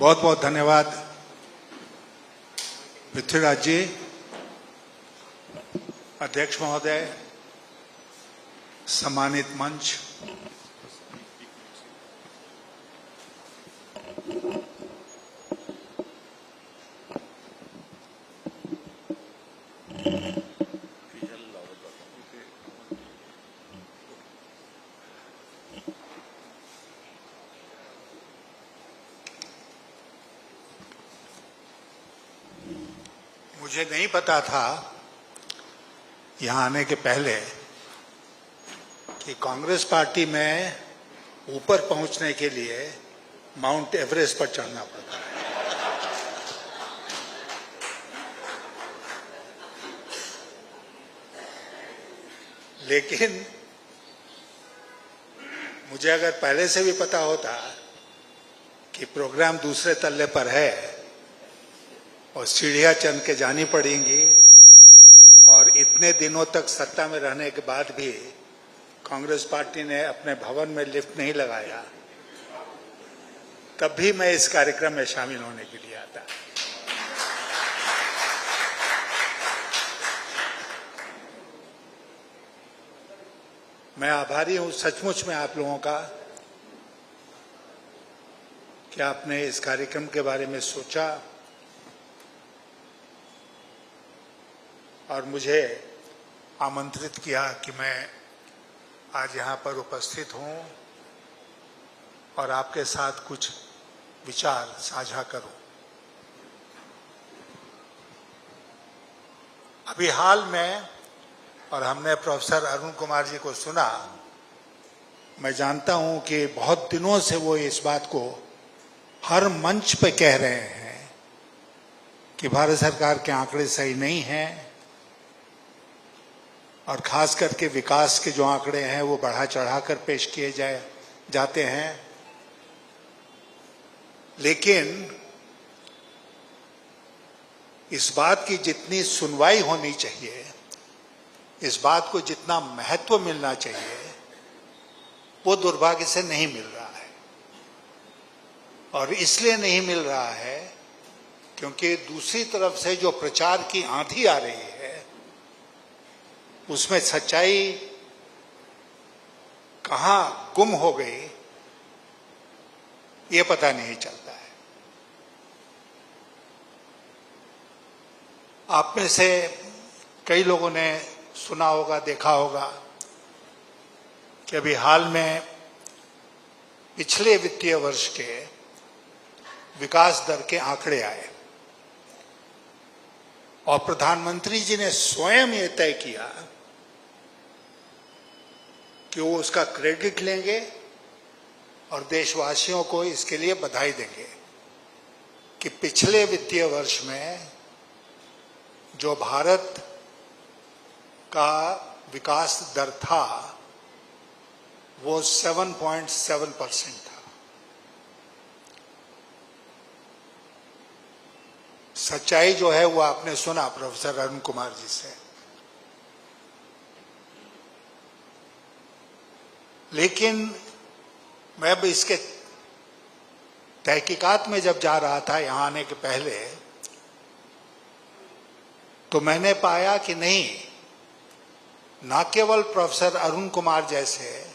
बहुत बहुत धन्यवाद पृथ्वीराज जी, अध्यक्ष महोदय, सम्मानित मंच, मुझे नहीं पता था यहाँ आने के पहले कि कांग्रेस पार्टी में ऊपर पहुंचने के लिए माउंट एवरेस्ट पर चढ़ना पड़ता है। लेकिन मुझे अगर पहले से भी पता होता कि प्रोग्राम दूसरे तल्ले पर है और सीढ़ियां चढ़ के जानी पड़ेंगी और इतने दिनों तक सत्ता में रहने के बाद भी कांग्रेस पार्टी ने अपने भवन में लिफ्ट नहीं लगाया, तब भी मैं इस कार्यक्रम में शामिल होने के लिए आता। मैं आभारी हूं सचमुच में आप लोगों का कि आपने इस कार्यक्रम के बारे में सोचा और मुझे आमंत्रित किया कि मैं आज यहाँ पर उपस्थित हूँ और आपके साथ कुछ विचार साझा करूं। अभी हाल में, और हमने प्रोफेसर अरुण कुमार जी को सुना, मैं जानता हूं कि बहुत दिनों से वो इस बात को हर मंच पे कह रहे हैं कि भारत सरकार के आंकड़े सही नहीं हैं और खास करके विकास के जो आंकड़े हैं वो बढ़ा चढ़ाकर पेश किए जाते हैं। लेकिन इस बात की जितनी सुनवाई होनी चाहिए, इस बात को जितना महत्व मिलना चाहिए, वो दुर्भाग्य से नहीं मिल रहा है। और इसलिए नहीं मिल रहा है क्योंकि दूसरी तरफ से जो प्रचार की आंधी आ रही है उसमें सच्चाई कहां गुम हो गई ये पता नहीं चलता है। आप में से कई लोगों ने सुना होगा, देखा होगा कि अभी हाल में पिछले वित्तीय वर्ष के विकास दर के आंकड़े आए और प्रधानमंत्री जी ने स्वयं ये तय किया कि वो उसका क्रेडिट लेंगे और देशवासियों को इसके लिए बधाई देंगे कि पिछले वित्तीय वर्ष में जो भारत का विकास दर था वो 7.7% था। सच्चाई जो है वो आपने सुना प्रोफेसर अरुण कुमार जी से। लेकिन मैं भी इसके तहकीकात में जब जा रहा था यहाँ आने के पहले, तो मैंने पाया कि नहीं, ना केवल प्रोफेसर अरुण कुमार जैसे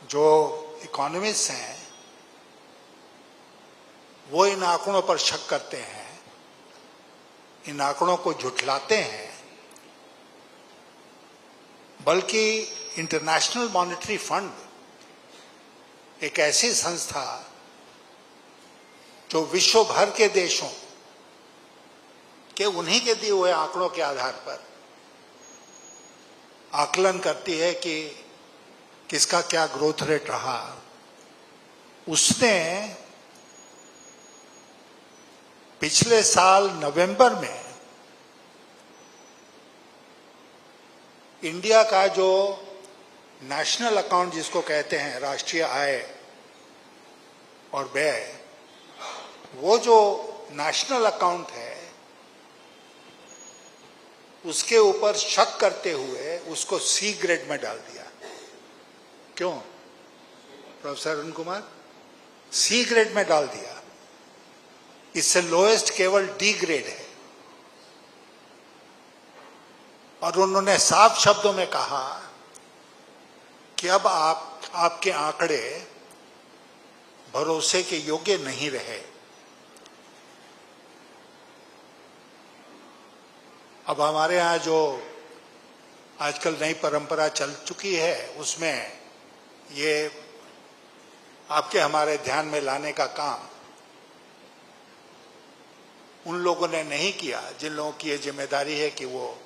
जो इकोनॉमिस्ट हैं वो इन आंकड़ों पर शक करते हैं, इन आंकड़ों को झुठलाते हैं, बल्कि इंटरनेशनल मॉनेटरी फंड एक ऐसी संस्था जो विश्व भर के देशों के उन्हीं के दिए हुए आंकड़ों के आधार पर आकलन करती है कि किसका क्या ग्रोथ रेट रहा, उसने पिछले साल नवंबर में इंडिया का जो नेशनल अकाउंट जिसको कहते हैं, राष्ट्रीय आय और व्यय, वो जो नेशनल अकाउंट है उसके ऊपर शक करते हुए उसको सी ग्रेड में डाल दिया। क्यों professor Arun Kumar? C grade में डाल दिया। इससे लोएस्ट केवल डी ग्रेड है। और उन्होंने साफ शब्दों में कहा कि अब आपके आंकड़े भरोसे के योग्य नहीं रहे। अब हमारे यहाँ जो आजकल नई परंपरा चल चुकी है, उसमें ये आपके हमारे ध्यान में लाने का काम उन लोगों ने नहीं किया जिन लोगों की ये जिम्मेदारी है कि वो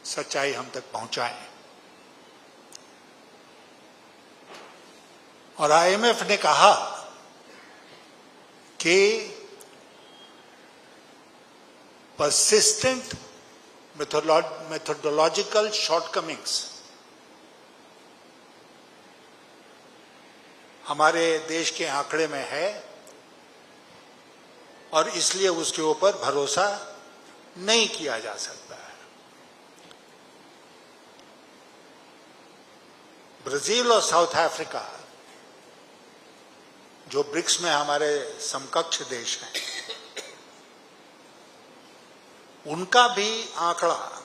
सच्चाई हम तक पहुंचाएं। और आईएमएफ ने कहा कि persistent methodological shortcomings हमारे देश के आंकड़े में है और इसलिए उसके ऊपर भरोसा नहीं किया जा सकता है। ब्राजील और साउथ अफ्रीका जो ब्रिक्स में हमारे समकक्ष देश हैं, उनका भी आंकड़ा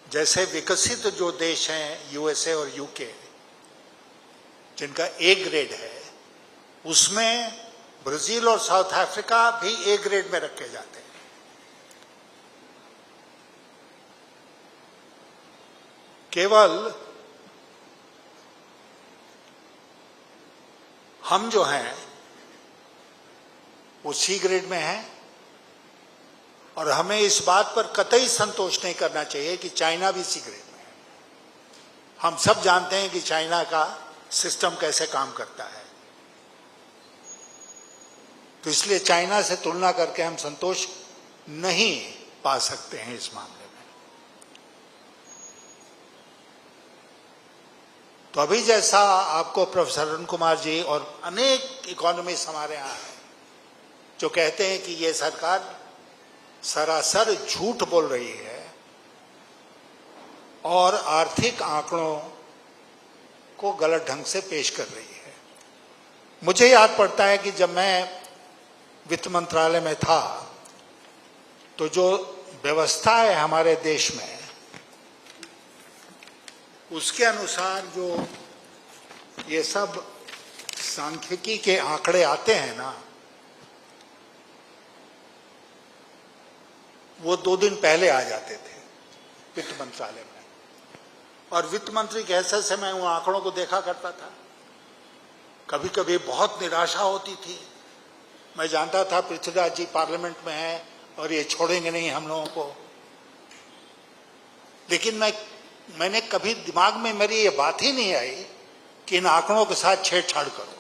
जैसे विकसित जो देश हैं यूएसए और यूके जिनका ए ग्रेड है, उसमें ब्राजील और साउथ अफ्रीका भी ए ग्रेड में रखे जाते हैं। केवल हम जो हैं वो सी ग्रेड में हैं और हमें इस बात पर कतई संतोष नहीं करना चाहिए कि चाइना भी सी ग्रेड में है। हम सब जानते हैं कि चाइना का सिस्टम कैसे काम करता है, तो इसलिए चाइना से तुलना करके हम संतोष नहीं पा सकते हैं इस मामले में। तो अभी जैसा आपको प्रोफेसर अरुण कुमार जी और अनेक इकोनॉमिस्ट हमारे यहाँ हैं जो कहते हैं कि ये सरकार सरासर झूठ बोल रही है और आर्थिक आंकड़ों को गलत ढंग से पेश कर रही है। मुझे याद पड़ता है कि जब मैं वित्त मंत्रालय में था तो जो व्यवस्था है हमारे देश में, उसके अनुसार जो ये सब सांख्यिकी के आंकड़े आते हैं ना, वो 2 दिन पहले आ जाते थे वित्त मंत्रालय में। और वित्त मंत्री के हैसियत से मैं उन आंकड़ों को देखा करता था। कभी कभी बहुत निराशा होती थी। मैं जानता था पृथ्वीराज जी पार्लियामेंट में हैं और ये छोड़ेंगे नहीं हम लोगों को, लेकिन मैंने कभी दिमाग में मेरी ये बात ही नहीं आई कि इन आंकड़ों के साथ छेड़छाड़ करो,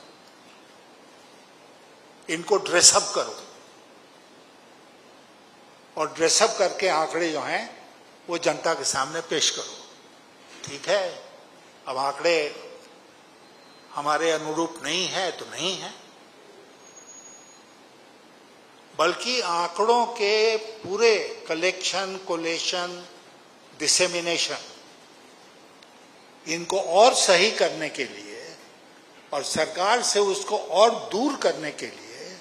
इनको ड्रेसअप करो और ड्रेसअप करके आंकड़े जो हैं वो जनता के सामने पेश करो। ठीक है, अब आंकड़े हमारे अनुरूप नहीं है तो नहीं है, बल्कि आंकड़ों के पूरे कलेक्शन, कोलेशन, डिसेमिनेशन, इनको और सही करने के लिए और सरकार से उसको और दूर करने के लिए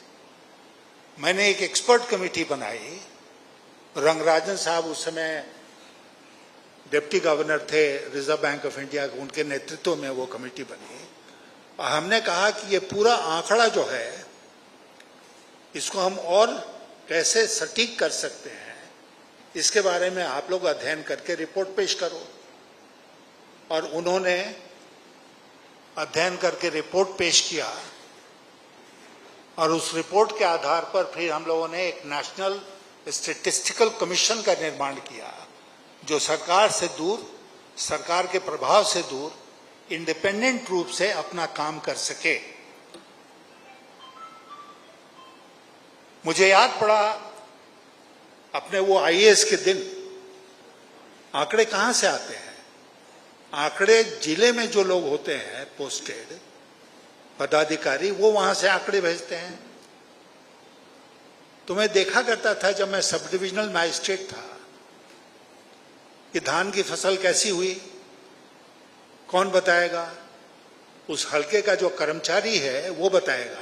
मैंने एक एक्सपर्ट कमेटी बनाई। रंगराजन साहब उस समय डिप्टी गवर्नर थे रिजर्व बैंक ऑफ इंडिया, उनके नेतृत्व में वो कमेटी बनी और हमने कहा कि ये पूरा आंकड़ा जो है इसको हम और कैसे सटीक कर सकते हैं, इसके बारे में आप लोग अध्ययन करके रिपोर्ट पेश करो। और उन्होंने अध्ययन करके रिपोर्ट पेश किया और उस रिपोर्ट के आधार पर फिर हम लोगों ने एक नेशनल स्टैटिस्टिकल कमीशन का निर्माण किया जो सरकार से दूर, सरकार के प्रभाव से दूर, इंडिपेंडेंट रूप से अपना काम कर सके। मुझे याद पड़ा अपने वो आईएएस के दिन, आंकड़े कहां से आते हैं? आंकड़े जिले में जो लोग होते हैं पोस्टेड पदाधिकारी, वो वहां से आंकड़े भेजते हैं। तो मैं देखा करता था जब मैं सब डिविजनल मजिस्ट्रेट था कि धान की फसल कैसी हुई, कौन बताएगा? उस हलके का जो कर्मचारी है वो बताएगा।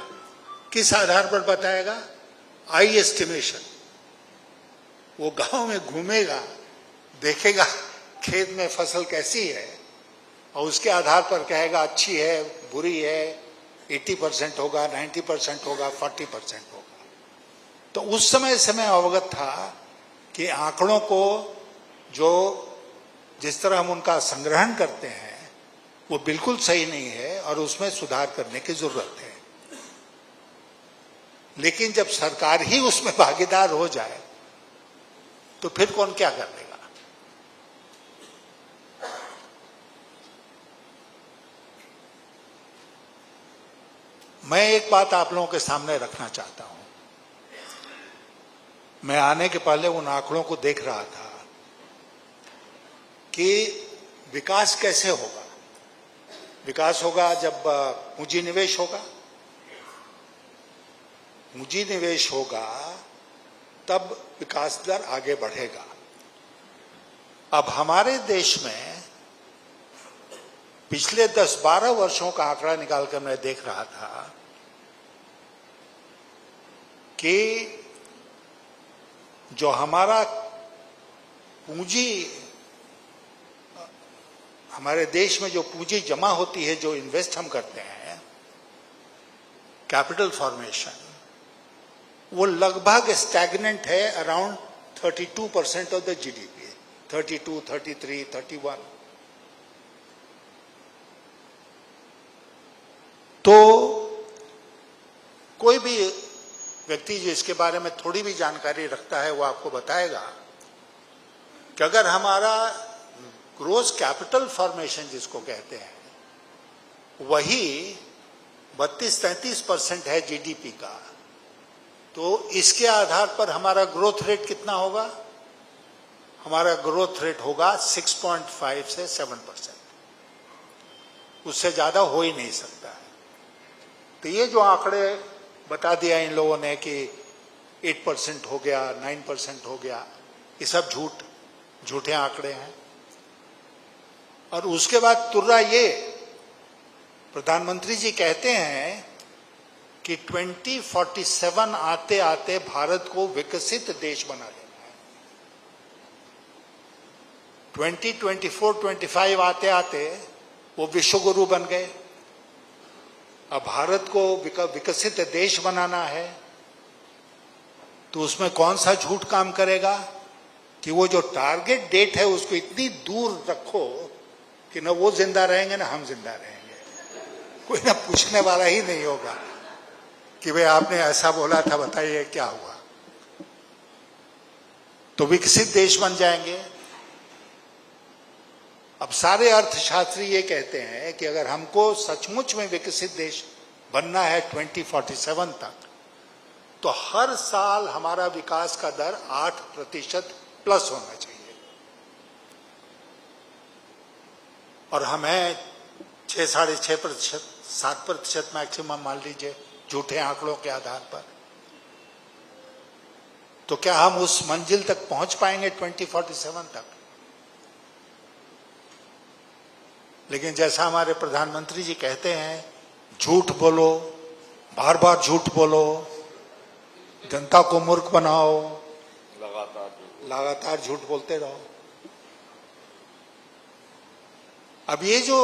किस आधार पर बताएगा? आई एस्टिमेशन। वो गांव में घूमेगा, देखेगा खेत में फसल कैसी है और उसके आधार पर कहेगा अच्छी है, बुरी है, 80% होगा, 90% होगा, 40% होगा। तो उस समय से मैं अवगत था कि आंकड़ों को जो जिस तरह हम उनका संग्रहण करते हैं वो बिल्कुल सही नहीं है और उसमें सुधार करने की जरूरत है। लेकिन जब सरकार ही उसमें भागीदार हो जाए तो फिर कौन क्या कर लेगा? मैं एक बात आप लोगों के सामने रखना चाहता हूं। मैं आने के पहले उन आंकड़ों को देख रहा था कि विकास कैसे होगा। विकास होगा जब पूंजी निवेश होगा। पूंजी निवेश होगा तब विकास दर आगे बढ़ेगा। अब हमारे देश में पिछले 10-12 वर्षों का आंकड़ा निकालकर मैं देख रहा था कि जो हमारा पूंजी, हमारे देश में जो पूंजी जमा होती है, जो इन्वेस्ट हम करते हैं, कैपिटल फॉर्मेशन, वो लगभग स्टैग्नेंट है अराउंड 32% ऑफ द जीडीपी। 32, 33, 31। तो कोई भी व्यक्ति जो इसके बारे में थोड़ी भी जानकारी रखता है वो आपको बताएगा कि अगर हमारा ग्रोस कैपिटल फॉर्मेशन जिसको कहते हैं वही 32-33% है जीडीपी का, तो इसके आधार पर हमारा ग्रोथ रेट कितना होगा? हमारा ग्रोथ रेट होगा 6.5 से 7%। उससे ज्यादा हो ही नहीं सकता है। तो ये जो आंकड़े बता दिया इन लोगों ने कि 8% हो गया, 9% हो गया, ये सब झूठे आंकड़े हैं। और उसके बाद तुर्रा ये प्रधानमंत्री जी कहते हैं कि 2047 आते आते भारत को विकसित देश बना देना है। 2024-25 आते आते वो विश्वगुरु बन गए। अब भारत को विकसित देश बनाना है तो उसमें कौन सा झूठ काम करेगा कि वो जो टारगेट डेट है उसको इतनी दूर रखो कि न वो जिंदा रहेंगे ना हम जिंदा रहेंगे। कोई ना पूछने वाला ही नहीं होगा कि भाई आपने ऐसा बोला था, बताइए क्या हुआ। तो विकसित देश बन जाएंगे। अब सारे अर्थशास्त्री ये कहते हैं कि अगर हमको सचमुच में विकसित देश बनना है 2047 तक, तो हर साल हमारा विकास का दर 8% प्लस होना चाहिए। और हमें 6-6.5%, 7% मैक्सिमम मान लीजिए झूठे आंकड़ों के आधार पर। तो क्या हम उस मंजिल तक पहुंच पाएंगे 2047 तक? लेकिन जैसा हमारे प्रधानमंत्री जी कहते हैं, झूठ बोलो, बार बार झूठ बोलो, जनता को मूर्ख बनाओ, लगातार झूठ बोलते रहो। अब ये जो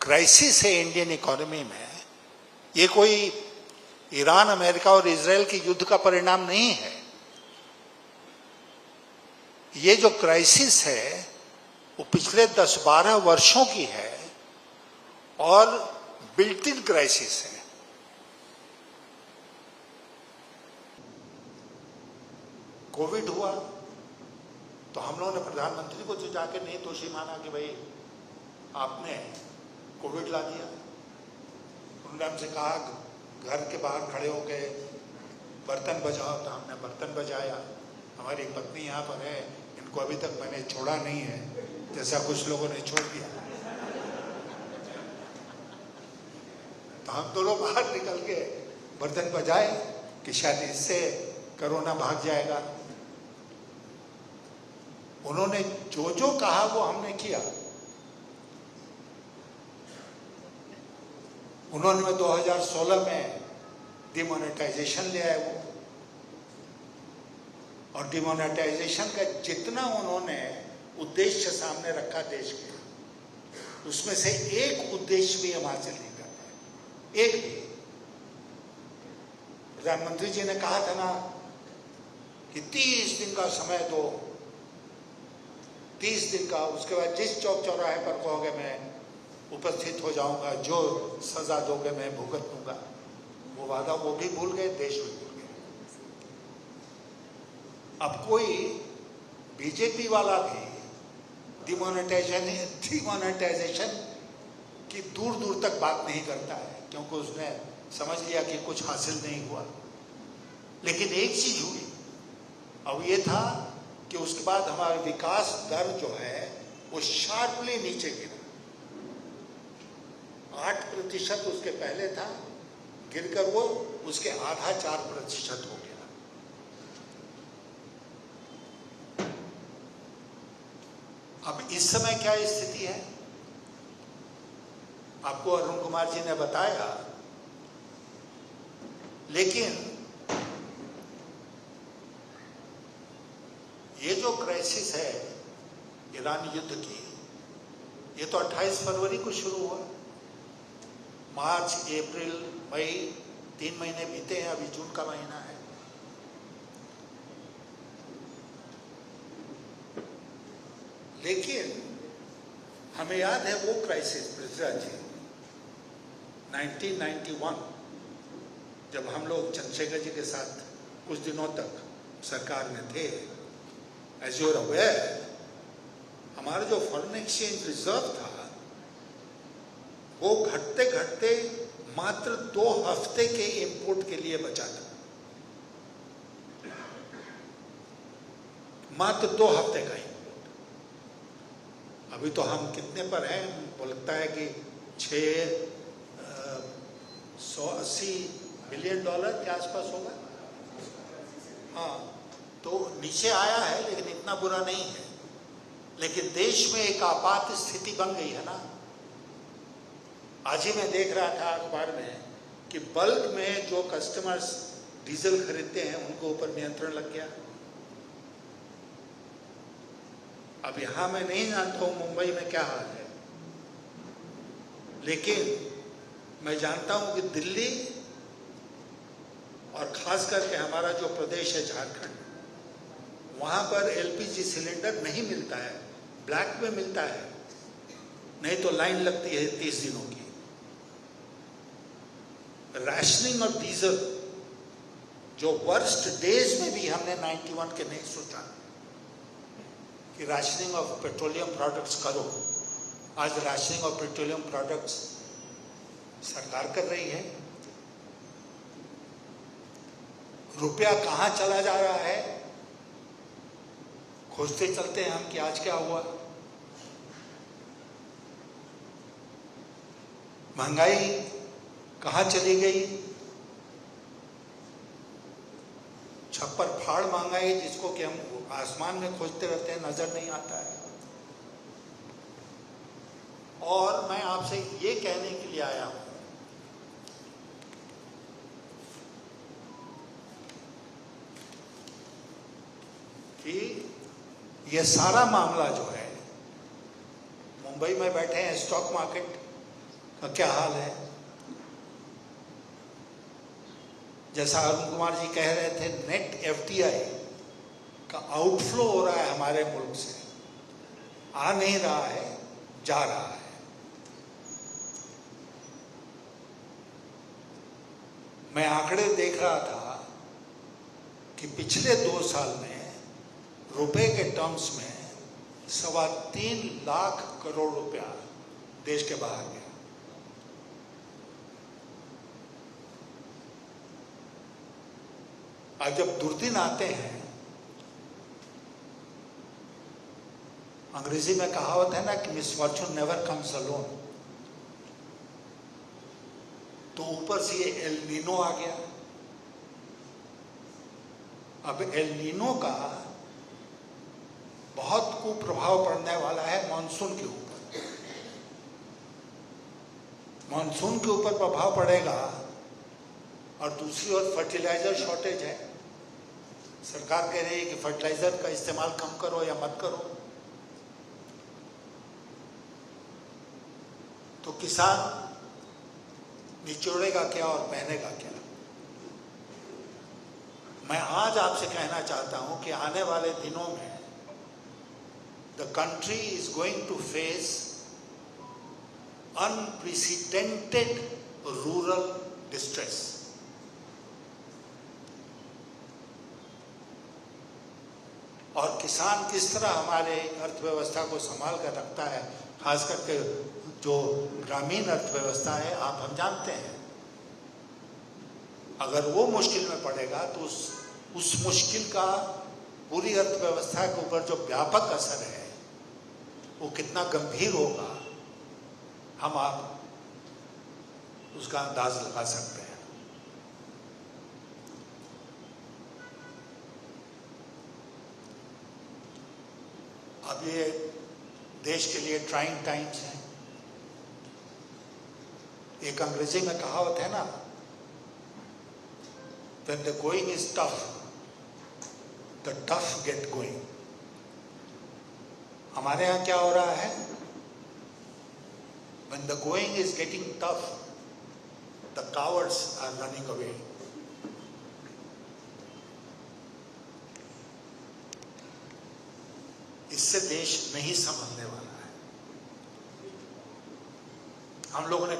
क्राइसिस है इंडियन इकोनॉमी में, ये कोई ईरान, अमेरिका और इजराइल के युद्ध का परिणाम नहीं है। ये जो क्राइसिस है वो पिछले 10-12 वर्षों की है और बिल्ट इन क्राइसिस है। कोविड हुआ तो हम लोगों ने प्रधानमंत्री को तो जाके नहीं दोषी माना कि भाई आपने कोविड ला दिया। उन्होंने हमसे कहा घर के बाहर खड़े हो गए बर्तन बजाओ, तो हमने बर्तन बजाया। हमारी पत्नी यहाँ पर है, इनको अभी तक मैंने छोड़ा नहीं है, जैसा कुछ लोगों ने छोड़ दिया। तो हम दोनों बाहर निकल के बर्तन बजाए कि शायद इससे कोरोना भाग जाएगा। उन्होंने जो जो कहा वो हमने किया। उन्होंने 2016 में डिमोनेटाइजेशन ले आए वो, और डिमोनेटाइजेशन का जितना उन्होंने उद्देश्य सामने रखा देश के, उसमें से एक उद्देश्य भी हम हासिल नहीं कर पाए, एक भी। प्रधानमंत्री जी ने कहा था ना कि 30 दिन का समय दो, 30 दिन का, उसके बाद जिस चौक चौराहे पर कहोगे मैं उपस्थित हो जाऊंगा, जो सजा दोगे मैं भुगत दूंगा। वो वादा वो भी भूल गए, देश भी भूल गए। अब कोई बीजेपी वाला भी डिमोनेटाइजेशन की दूर दूर तक बात नहीं करता है, क्योंकि उसने समझ लिया कि कुछ हासिल नहीं हुआ। लेकिन एक चीज हुई, अब ये था कि उसके बाद हमारा विकास दर जो है वो शार्पली नीचे गिरा। 8% उसके पहले था, गिरकर वो उसके आधा 4% हो गया। अब इस समय क्या स्थिति है, आपको अरुण कुमार जी ने बताया। लेकिन ये जो क्राइसिस है ईरान युद्ध की, ये तो 28 फरवरी को शुरू हुआ। मार्च, अप्रैल, मई, 3 महीने बीते हैं, अभी जून का महीना है। लेकिन हमें याद है वो क्राइसिस, पृथ्वीराज जी, 1991, जब हम लोग चंद्रशेखर जी के साथ कुछ दिनों तक सरकार में थे। एज यू आर अवेयर, हमारा जो फॉरेन एक्सचेंज रिजर्व था वो घटते घटते मात्र 2 हफ्ते के इंपोर्ट के लिए बचा था, मात्र 2 हफ्ते का इंपोर्ट। अभी तो हम कितने पर हैं, वो लगता है कि 680 बिलियन डॉलर के आसपास होगा। हाँ, तो नीचे आया है, लेकिन इतना बुरा नहीं है। लेकिन देश में एक आपात स्थिति बन गई है ना। आज ही मैं देख रहा था अखबार में कि बल्क में जो कस्टमर्स डीजल खरीदते हैं उनको ऊपर नियंत्रण लग गया। अब यहां मैं नहीं जानता हूं मुंबई में क्या हाल है, लेकिन मैं जानता हूं कि दिल्ली और खास करके हमारा जो प्रदेश है झारखंड, वहां पर एलपीजी सिलेंडर नहीं मिलता है, ब्लैक में मिलता है, नहीं तो लाइन लगती है 30 दिनों की। राशनिंग ऑफ डीजल, जो वर्स्ट डेज में भी हमने 91 के नहीं सोचा कि राशनिंग ऑफ पेट्रोलियम प्रोडक्ट्स करो। आज राशनिंग ऑफ पेट्रोलियम प्रोडक्ट्स सरकार कर रही है। रुपया कहां चला जा रहा है, खोजते चलते हैं हम कि आज क्या हुआ। महंगाई कहां चली गई, छप्पर फाड़ महंगाई, जिसको कि हम आसमान में खोजते रहते हैं, नजर नहीं आता है। और मैं आपसे ये कहने के लिए आया हूं कि ये सारा मामला जो है, मुंबई में बैठे हैं, स्टॉक मार्केट का क्या हाल है। जैसा अरुण कुमार जी कह रहे थे, नेट एफडीआई का आउटफ्लो हो रहा है हमारे मुल्क से, आ नहीं रहा है, जा रहा है। मैं आंकड़े देख रहा था कि पिछले 2 साल में रुपए के टर्म्स में 3.25 लाख करोड़ रुपया देश के बाहर गया। आज जब दुर्दिन आते हैं, अंग्रेजी में कहावत है ना कि मिसफॉर्चून नेवर कम्स अलोन, तो ऊपर से ये एल नीनो आ गया। अब एल नीनो का बहुत कुप्रभाव पड़ने वाला है मॉनसून के ऊपर। मानसून के ऊपर प्रभाव पड़ेगा और दूसरी ओर फर्टिलाइजर शॉर्टेज है। सरकार कह रही है कि फर्टिलाइजर का इस्तेमाल कम करो या मत करो, तो किसान निचोड़ेगा क्या और पहनेगा क्या। मैं आज आपसे कहना चाहता हूं कि आने वाले दिनों में the country is going to face unprecedented rural distress. और किसान किस तरह हमारे अर्थव्यवस्था को संभाल कर रखता है, खास करके जो ग्रामीण अर्थव्यवस्था है, आप हम जानते हैं। अगर वो मुश्किल में पड़ेगा तो उस मुश्किल का पूरी अर्थव्यवस्था के ऊपर जो व्यापक असर है वो कितना गंभीर होगा, हम आप उसका अंदाज लगा सकते हैं। अब ये देश के लिए ट्राइंग टाइम्स हैं। एक अंग्रेजी में कहावत है ना, when the going is tough, the tough get going। हमारे यहाँ क्या हो रहा है, when the going is getting tough, the cowards are running away। इससे देश नहीं संभलने वाला है। हम लोगों ने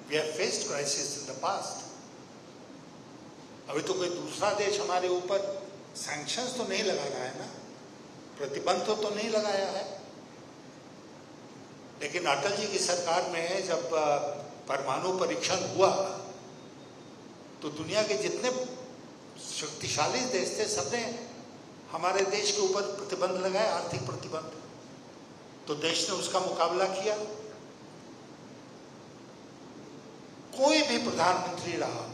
we have faced crisis in the past। अभी तो कोई दूसरा देश हमारे ऊपर सैंक्शंस तो नहीं लगा रहा है ना, प्रतिबंध तो नहीं लगाया है। लेकिन अटल जी की सरकार में जब परमाणु परीक्षण हुआ तो दुनिया के जितने शक्तिशाली देश थे सबने हमारे देश के ऊपर प्रतिबंध लगाए, आर्थिक प्रतिबंध। तो देश ने उसका मुकाबला किया। कोई भी प्रधानमंत्री रहा,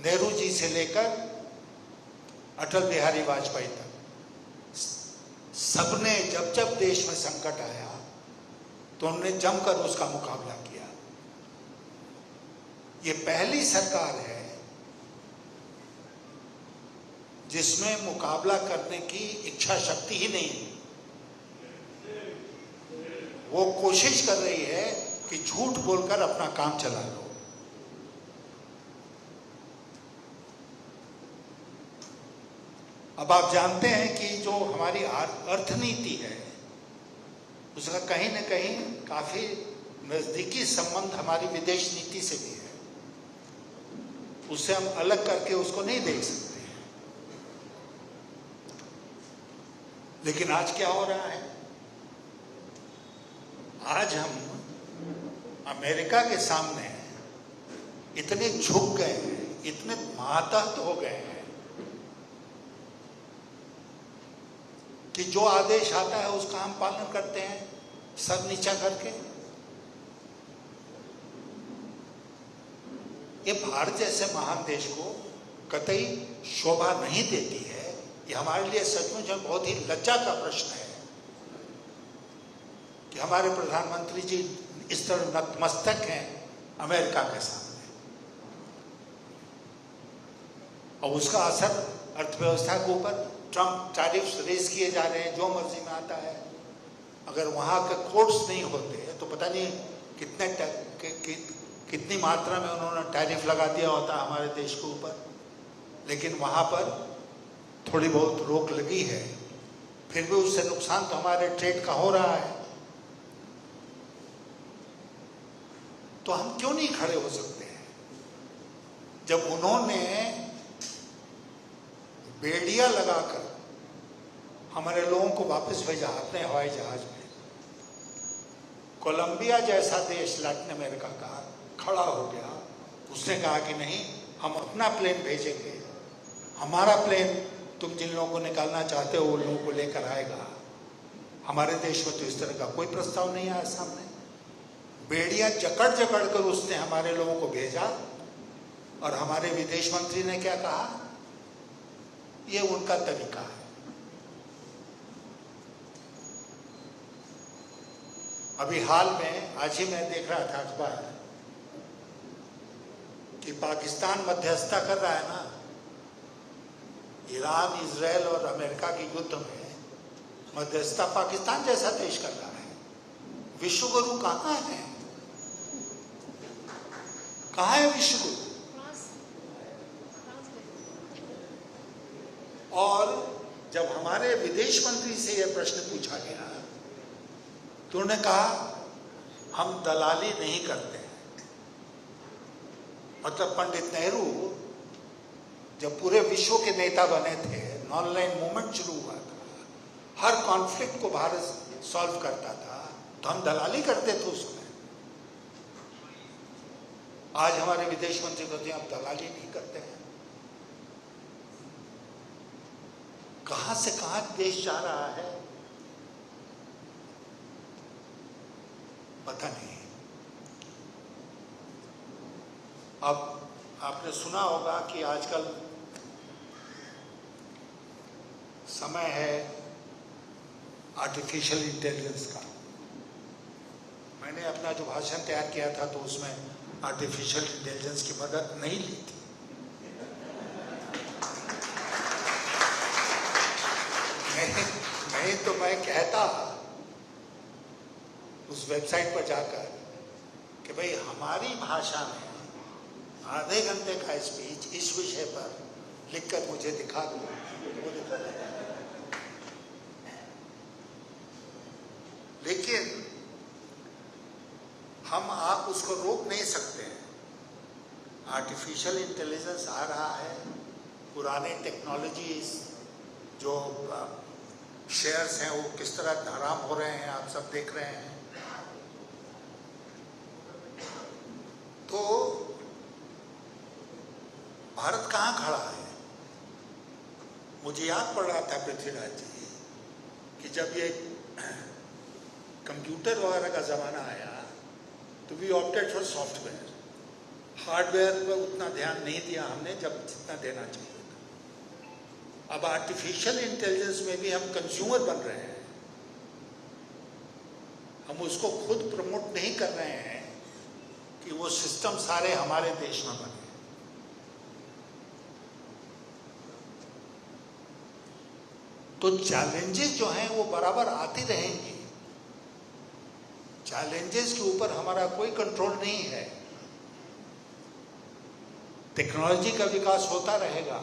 नेहरू जी से लेकर अटल बिहारी वाजपेयी तक, सबने जब जब देश में संकट आया तो उन्होंने जमकर उसका मुकाबला किया। ये पहली सरकार है जिसमें मुकाबला करने की इच्छा शक्ति ही नहीं है। वो कोशिश कर रही है कि झूठ बोलकर अपना काम चला लो। अब आप जानते हैं कि जो हमारी अर्थनीति है उसका कहीं न कहीं काफी नजदीकी संबंध हमारी विदेश नीति से भी है। उससे हम अलग करके उसको नहीं देख सकते हैं। लेकिन आज क्या हो रहा है, आज हम अमेरिका के सामने इतने झुक गए हैं, इतने मातहत हो गए हैं कि जो आदेश आता है उसका हम पालन करते हैं सर नीचा करके। ये भारत जैसे महान देश को कतई शोभा नहीं देती है। ये हमारे लिए सचमुच बहुत ही लज्जा का प्रश्न है कि हमारे प्रधानमंत्री जी इस तरह नतमस्तक हैं अमेरिका के सामने, और उसका असर अर्थव्यवस्था के ऊपर। ट्रम्प टैरिफ्स रेज किए जा रहे हैं जो मर्जी में आता है। अगर वहां के कोर्ट्स नहीं होते तो पता नहीं कितनी मात्रा में उन्होंने टैरिफ लगा दिया होता हमारे देश के ऊपर। लेकिन वहां पर थोड़ी बहुत रोक लगी है, फिर भी उससे नुकसान तो हमारे ट्रेड का हो रहा है। तो हम क्यों नहीं खड़े हो सकते हैं जब उन्होंने बेड़िया लगाकर हमारे लोगों को वापस भेजा अपने हवाई जहाज में। कोलंबिया जैसा देश लैटिन अमेरिका का खड़ा हो गया, उसने कहा कि नहीं, हम अपना प्लेन भेजेंगे, हमारा प्लेन तुम जिन लोगों को निकालना चाहते हो उन लोगों को लेकर आएगा। हमारे देश में तो इस तरह का कोई प्रस्ताव नहीं आया सामने। बेड़िया जकड़ जकड़ कर उसने हमारे लोगों को भेजा, और हमारे विदेश मंत्री ने क्या कहा, ये उनका तरीका है। अभी हाल में आज ही मैं देख रहा था अखबार कि पाकिस्तान मध्यस्थता कर रहा है ना, ईरान, इजराइल और अमेरिका के युद्ध में मध्यस्थता पाकिस्तान जैसा देश कर रहा है। विश्व गुरु कहाँ है? कहाँ है विश्व गुरु? और जब हमारे विदेश मंत्री से यह प्रश्न पूछा गया तो उन्होंने कहा हम दलाली नहीं करते। मतलब पंडित नेहरू जब पूरे विश्व के नेता बने थे, ऑनलाइन मूवमेंट शुरू हुआ था, हर कॉन्फ्लिक्ट को भारत सॉल्व करता था, तो हम दलाली करते थे उसमें। आज हमारे विदेश मंत्री कहते हैं आप दलाली नहीं करते हैं। कहां से कहां देश जा रहा है पता नहीं। अब आपने सुना होगा कि आजकल समय है आर्टिफिशियल इंटेलिजेंस का। मैंने अपना जो भाषण तैयार किया था तो उसमें आर्टिफिशियल इंटेलिजेंस की मदद नहीं ली थी। नहीं तो मैं कहता उस वेबसाइट पर जाकर कि भाई हमारी भाषा में आधे घंटे का स्पीच इस विषय पर लिखकर मुझे दिखा दो, वो दिखा देगा। लेकिन हम आप उसको रोक नहीं सकते हैं। आर्टिफिशियल इंटेलिजेंस आ रहा है, पुराने टेक्नोलॉजीज जो शेयर्स हैं वो किस तरह हराम हो रहे हैं, आप सब देख रहे हैं। तो भारत कहाँ खड़ा है? मुझे याद पड़ रहा था पृथ्वीराज जी कि जब ये कंप्यूटर वगैरह का जमाना आया तो we opted for software. Hardware पर उतना ध्यान नहीं दिया हमने जब जितना देना चाहिए था। अब आर्टिफिशियल इंटेलिजेंस में भी हम कंज्यूमर बन रहे हैं। हम उसको खुद प्रमोट नहीं कर रहे हैं कि वो सिस्टम सारे हमारे देश में बने। तो चैलेंजेस जो हैं वो बराबर आती रहेंगी। चैलेंजेस के ऊपर हमारा कोई कंट्रोल नहीं है। टेक्नोलॉजी का विकास होता रहेगा,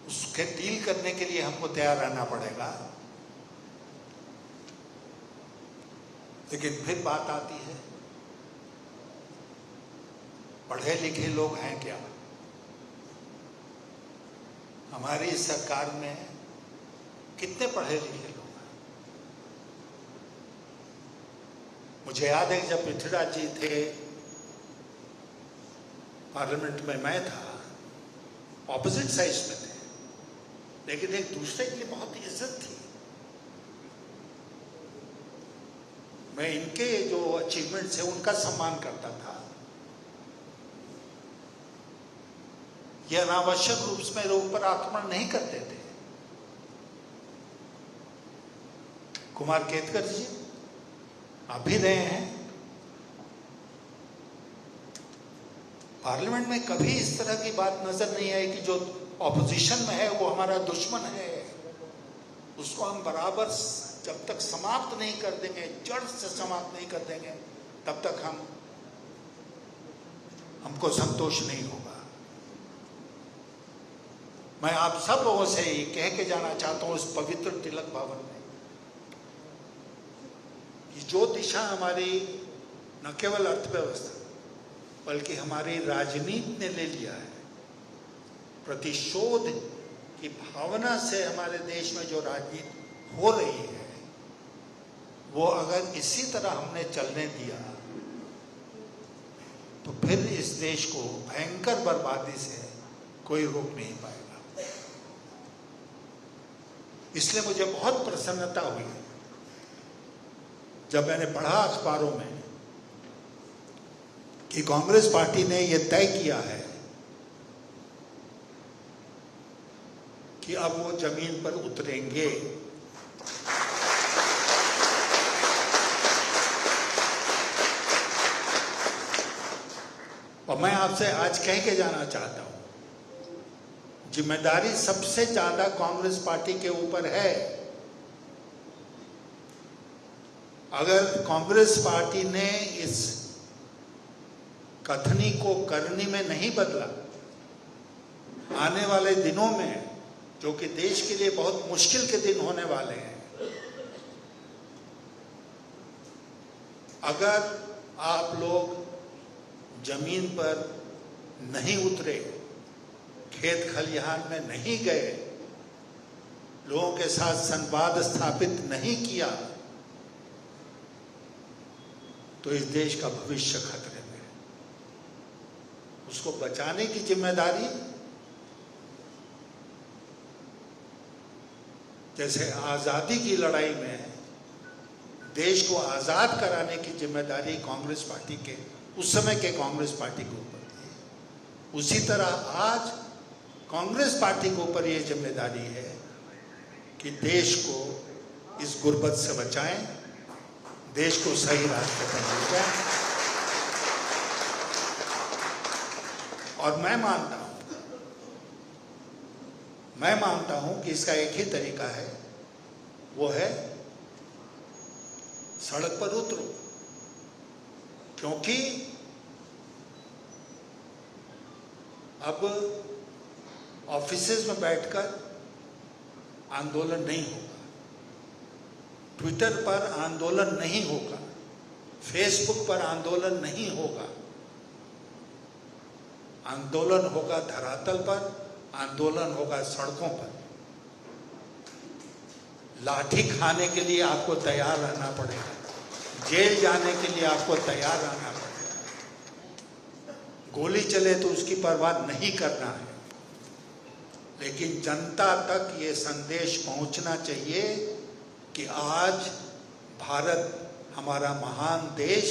उसके डील करने के लिए हमको तैयार रहना पड़ेगा। लेकिन फिर बात आती है, पढ़े लिखे लोग हैं क्या? हमारी सरकार में कितने पढ़े लिखे लोग हैं? मुझे याद है जब पृथ्वीराज जी थे पार्लियामेंट में, मैं था, ऑपोजिट साइड्स में थे, लेकिन एक दूसरे की बहुत इज्जत थी। मैं इनके जो अचीवमेंट्स है उनका सम्मान करता था। ये अनावश्यक रूप से मेरे ऊपर आक्रमण नहीं करते थे। कुमार केतकर जी आप भी रहे हैं पार्लियामेंट में, कभी इस तरह की बात नजर नहीं आई कि जो ऑपोजिशन में है वो हमारा दुश्मन है। उसको हम बराबर जब तक समाप्त नहीं कर देंगे, जड़ से समाप्त नहीं कर देंगे, तब तक हमको संतोष नहीं होगा। मैं आप सब लोगों से ये कह के जाना चाहता हूं इस पवित्र तिलक भवन में कि जो दिशा हमारी न केवल अर्थव्यवस्था बल्कि हमारी राजनीति ने ले लिया है, प्रतिशोध की भावना से हमारे देश में जो राजनीति हो रही है, वो अगर इसी तरह हमने चलने दिया तो फिर इस देश को भयंकर बर्बादी से कोई रोक नहीं पाएगा। इसलिए मुझे बहुत प्रसन्नता हुई जब मैंने पढ़ा अखबारों में कि कांग्रेस पार्टी ने यह तय किया है कि अब वो जमीन पर उतरेंगे। और मैं आपसे आज कह के जाना चाहता हूं, जिम्मेदारी सबसे ज्यादा कांग्रेस पार्टी के ऊपर है। अगर कांग्रेस पार्टी ने इस कथनी को करनी में नहीं बदला, आने वाले दिनों में, जो कि देश के लिए बहुत मुश्किल के दिन होने वाले हैं, अगर आप लोग जमीन पर नहीं उतरे, खेत खलिहान में नहीं गए, लोगों के साथ संवाद स्थापित नहीं किया, तो इस देश का भविष्य खतरे में है। उसको बचाने की जिम्मेदारी, जैसे आजादी की लड़ाई में देश को आजाद कराने की जिम्मेदारी कांग्रेस पार्टी के, उस समय के कांग्रेस पार्टी के ऊपर थी, उसी तरह आज कांग्रेस पार्टी के ऊपर यह जिम्मेदारी है कि देश को इस गुर्बत से बचाएं, देश को सही रास्ते पर ले जाएं। और मैं मानता हूं कि इसका एक ही तरीका है, वो है सड़क पर उतरो। क्योंकि अब ऑफिसेज में बैठकर आंदोलन नहीं होगा, ट्विटर पर आंदोलन नहीं होगा, फेसबुक पर आंदोलन नहीं होगा। आंदोलन होगा धरातल पर, आंदोलन होगा सड़कों पर। लाठी खाने के लिए आपको तैयार रहना पड़ेगा, जेल जाने के लिए आपको तैयार रहना पड़ेगा, गोली चले तो उसकी परवाह नहीं करना है। लेकिन जनता तक ये संदेश पहुंचना चाहिए कि आज भारत, हमारा महान देश,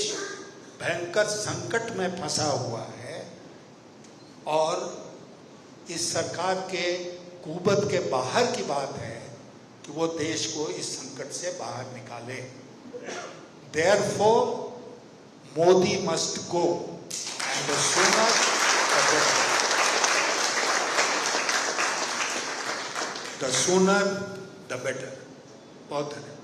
भयंकर संकट में फंसा हुआ है और इस सरकार के कुबत के बाहर की बात है कि वो देश को इस संकट से बाहर निकाले। Therefore, Modi must go, and the sooner the better. The sooner the better. बहुत धन्यवाद।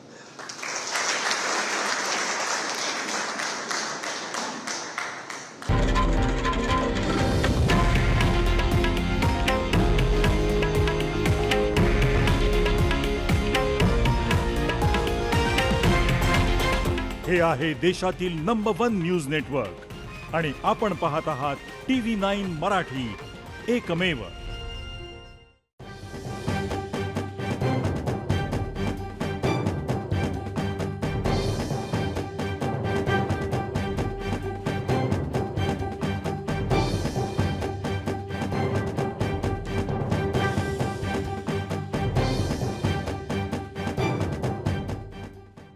हे आहे देशातील नंबर 1 न्यूज नेटवर्क आणि आपण पाहत आहात TV9 मराठी, एकमेव।